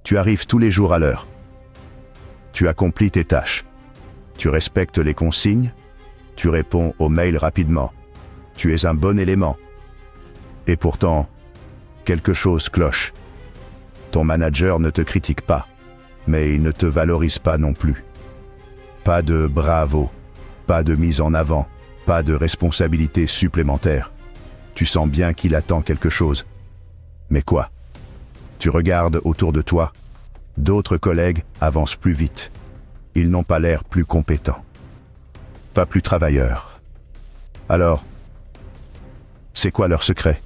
Tu arrives tous les jours à l'heure. Tu accomplis tes tâches. Tu respectes les consignes. Tu réponds aux mails rapidement. Tu es un bon élément. Et pourtant, quelque chose cloche. Ton manager ne te critique pas, mais il ne te valorise pas non plus. Pas de bravo, pas de mise en avant, pas de responsabilité supplémentaire. Tu sens bien qu'il attend quelque chose. Mais quoi? Tu regardes autour de toi. D'autres collègues avancent plus vite. Ils n'ont pas l'air plus compétents. Pas plus travailleurs. Alors, c'est quoi leur secret?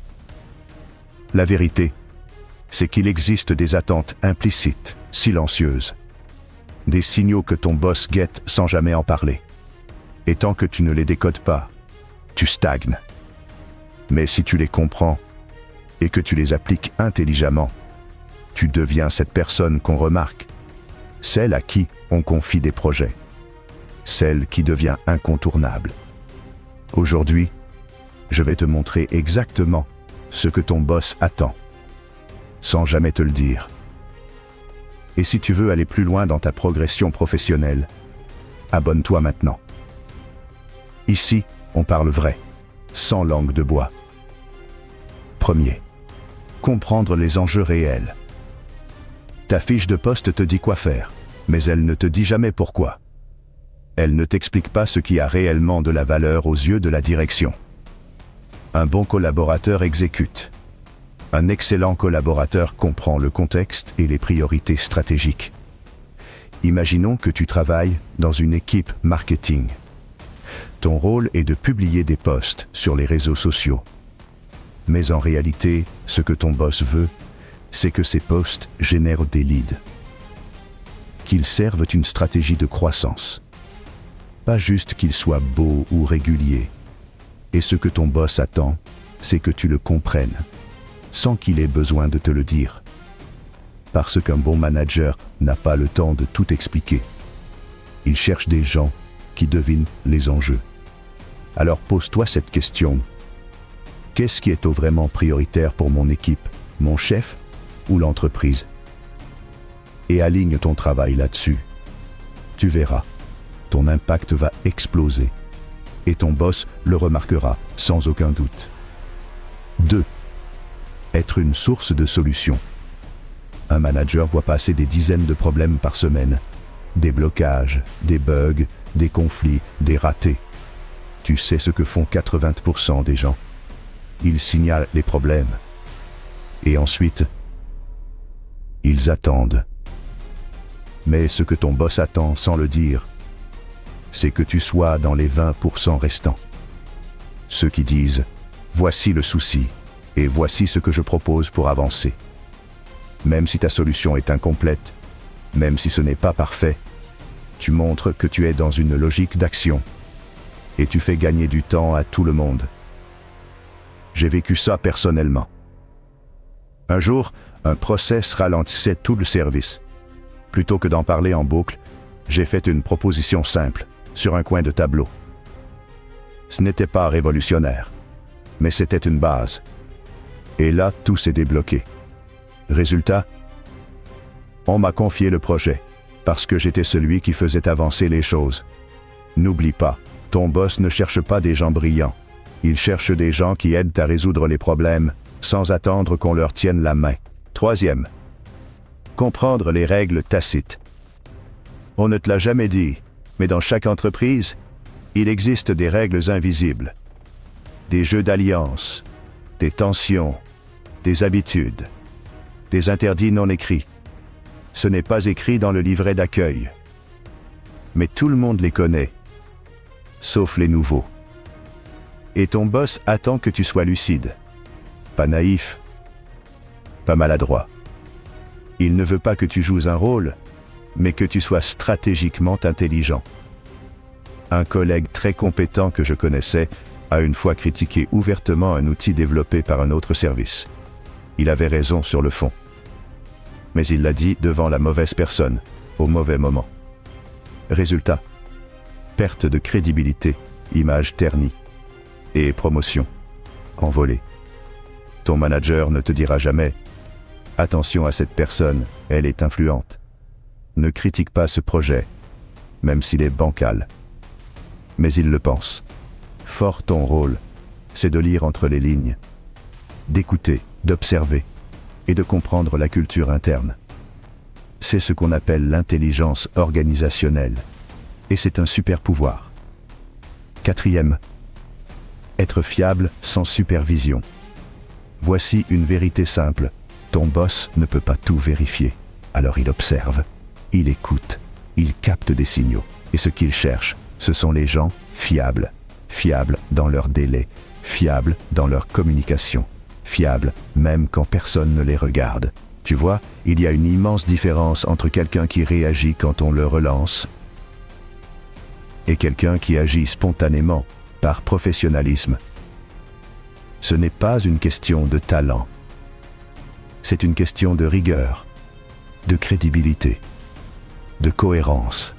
La vérité, c'est qu'il existe des attentes implicites, silencieuses. Des signaux que ton boss guette sans jamais en parler. Et tant que tu ne les décodes pas, tu stagnes. Mais si tu les comprends et que tu les appliques intelligemment, tu deviens cette personne qu'on remarque, celle à qui on confie des projets, celle qui devient incontournable. Aujourd'hui, je vais te montrer exactement ce que ton boss attend, sans jamais te le dire. Et si tu veux aller plus loin dans ta progression professionnelle, abonne-toi maintenant. Ici, on parle vrai, sans langue de bois. Premier, comprendre les enjeux réels. Ta fiche de poste te dit quoi faire, mais elle ne te dit jamais pourquoi. Elle ne t'explique pas ce qui a réellement de la valeur aux yeux de la direction. Un bon collaborateur exécute. Un excellent collaborateur comprend le contexte et les priorités stratégiques. Imaginons que tu travailles dans une équipe marketing. Ton rôle est de publier des posts sur les réseaux sociaux. Mais en réalité, ce que ton boss veut, c'est que ces posts génèrent des leads. Qu'ils servent une stratégie de croissance. Pas juste qu'ils soient beaux ou réguliers. Et ce que ton boss attend, c'est que tu le comprennes, sans qu'il ait besoin de te le dire. Parce qu'un bon manager n'a pas le temps de tout expliquer. Il cherche des gens qui devinent les enjeux. Alors pose-toi cette question. Qu'est-ce qui est vraiment prioritaire pour mon équipe, mon chef ou l'entreprise? Et aligne ton travail là-dessus. Tu verras, ton impact va exploser. Et ton boss le remarquera sans aucun doute. 2. Être une source de solutions. Un manager voit passer des dizaines de problèmes par semaine. Des blocages, des bugs, des conflits, des ratés. Tu sais ce que font 80% des gens. Ils signalent les problèmes. Et ensuite, ils attendent. Mais ce que ton boss attend sans le dire, c'est que tu sois dans les 20% restants. Ceux qui disent « Voici le souci, et voici ce que je propose pour avancer ». Même si ta solution est incomplète, même si ce n'est pas parfait, tu montres que tu es dans une logique d'action, et tu fais gagner du temps à tout le monde. J'ai vécu ça personnellement. Un jour, un process ralentissait tout le service. Plutôt que d'en parler en boucle, j'ai fait une proposition simple, sur un coin de tableau. Ce n'était pas révolutionnaire, mais c'était une base. Et là, tout s'est débloqué. Résultat, on m'a confié le projet, parce que j'étais celui qui faisait avancer les choses. N'oublie pas, ton boss ne cherche pas des gens brillants. Il cherche des gens qui aident à résoudre les problèmes, sans attendre qu'on leur tienne la main. 3e, comprendre les règles tacites. On ne te l'a jamais dit, mais dans chaque entreprise, il existe des règles invisibles. Des jeux d'alliance, des tensions, des habitudes, des interdits non écrits. Ce n'est pas écrit dans le livret d'accueil. Mais tout le monde les connaît, sauf les nouveaux. Et ton boss attend que tu sois lucide, pas naïf, pas maladroit. Il ne veut pas que tu joues un rôle, mais que tu sois stratégiquement intelligent. Un collègue très compétent que je connaissais a une fois critiqué ouvertement un outil développé par un autre service. Il avait raison sur le fond. Mais il l'a dit devant la mauvaise personne, au mauvais moment. Résultat, perte de crédibilité, image ternie, et promotion, envolée. Ton manager ne te dira jamais « Attention à cette personne, elle est influente. Ne critique pas ce projet, même s'il est bancal. Mais il le pense. Fort ton rôle, c'est de lire entre les lignes, d'écouter, d'observer et de comprendre la culture interne. C'est ce qu'on appelle l'intelligence organisationnelle, et c'est un super pouvoir. 4e, être fiable sans supervision. Voici une vérité simple, ton boss ne peut pas tout vérifier, alors il observe, il écoute, il capte des signaux, et ce qu'il cherche, ce sont les gens fiables, fiables dans leur délai, fiables dans leur communication, fiables même quand personne ne les regarde. Tu vois, il y a une immense différence entre quelqu'un qui réagit quand on le relance et quelqu'un qui agit spontanément, par professionnalisme. Ce n'est pas une question de talent. C'est une question de rigueur, de crédibilité, de cohérence.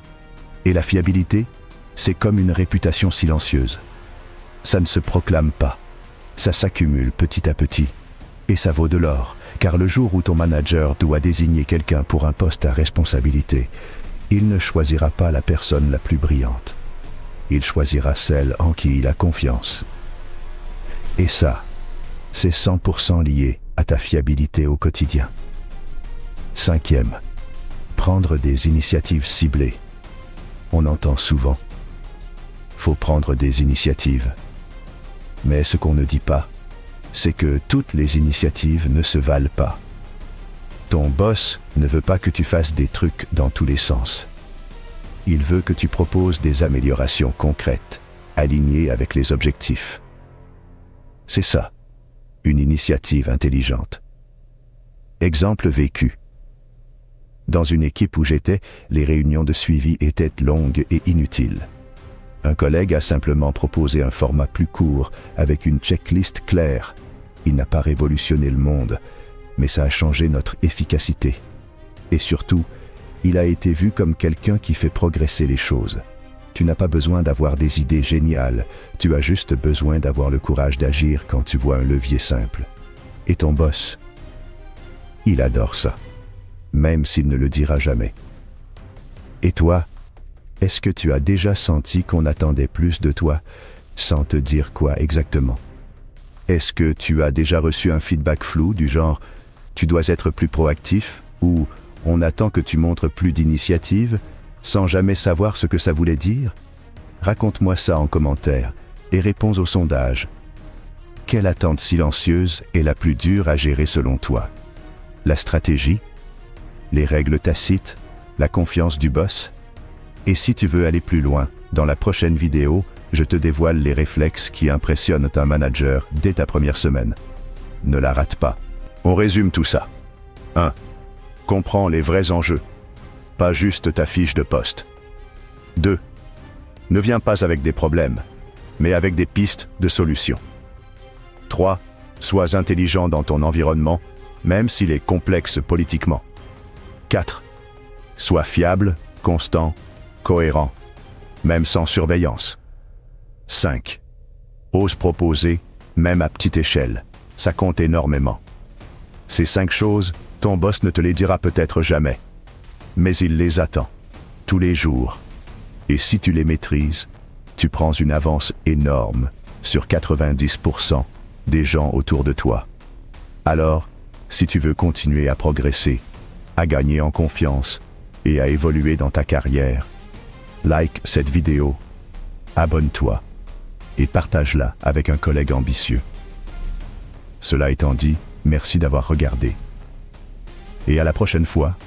Et la fiabilité, c'est comme une réputation silencieuse. Ça ne se proclame pas, ça s'accumule petit à petit. Et ça vaut de l'or, car le jour où ton manager doit désigner quelqu'un pour un poste à responsabilité, il ne choisira pas la personne la plus brillante. Il choisira celle en qui il a confiance. Et ça, c'est 100% lié à ta fiabilité au quotidien. 5e, prendre des initiatives ciblées. On entend souvent, faut prendre des initiatives. Mais ce qu'on ne dit pas, c'est que toutes les initiatives ne se valent pas. Ton boss ne veut pas que tu fasses des trucs dans tous les sens. Il veut que tu proposes des améliorations concrètes, alignées avec les objectifs. C'est ça, une initiative intelligente. Exemple vécu. Dans une équipe où j'étais, les réunions de suivi étaient longues et inutiles. Un collègue a simplement proposé un format plus court, avec une checklist claire. Il n'a pas révolutionné le monde, mais ça a changé notre efficacité. Et surtout, il a été vu comme quelqu'un qui fait progresser les choses. Tu n'as pas besoin d'avoir des idées géniales, tu as juste besoin d'avoir le courage d'agir quand tu vois un levier simple. Et ton boss, il adore ça, même s'il ne le dira jamais. Et toi, est-ce que tu as déjà senti qu'on attendait plus de toi, sans te dire quoi exactement? Est-ce que tu as déjà reçu un feedback flou du genre « tu dois être plus proactif » ou « on attend que tu montres plus d'initiative » sans jamais savoir ce que ça voulait dire? Raconte-moi ça en commentaire et réponds au sondage. Quelle attente silencieuse est la plus dure à gérer selon toi? La stratégie? Les règles tacites? La confiance du boss? Et si tu veux aller plus loin, dans la prochaine vidéo, je te dévoile les réflexes qui impressionnent un manager dès ta première semaine. Ne la rate pas. On résume tout ça. 1. Comprends les vrais enjeux, pas juste ta fiche de poste. 2. Ne viens pas avec des problèmes, mais avec des pistes de solutions. 3. Sois intelligent dans ton environnement, même s'il est complexe politiquement. 4. Sois fiable, constant, cohérent, même sans surveillance. 5. Ose proposer, même à petite échelle. Ça compte énormément. Ces 5 choses, ton boss ne te les dira peut-être jamais. Mais il les attend, tous les jours. Et si tu les maîtrises, tu prends une avance énorme sur 90% des gens autour de toi. Alors, si tu veux continuer à progresser, à gagner en confiance et à évoluer dans ta carrière, like cette vidéo, abonne-toi et partage-la avec un collègue ambitieux. Cela étant dit, merci d'avoir regardé. Et à la prochaine fois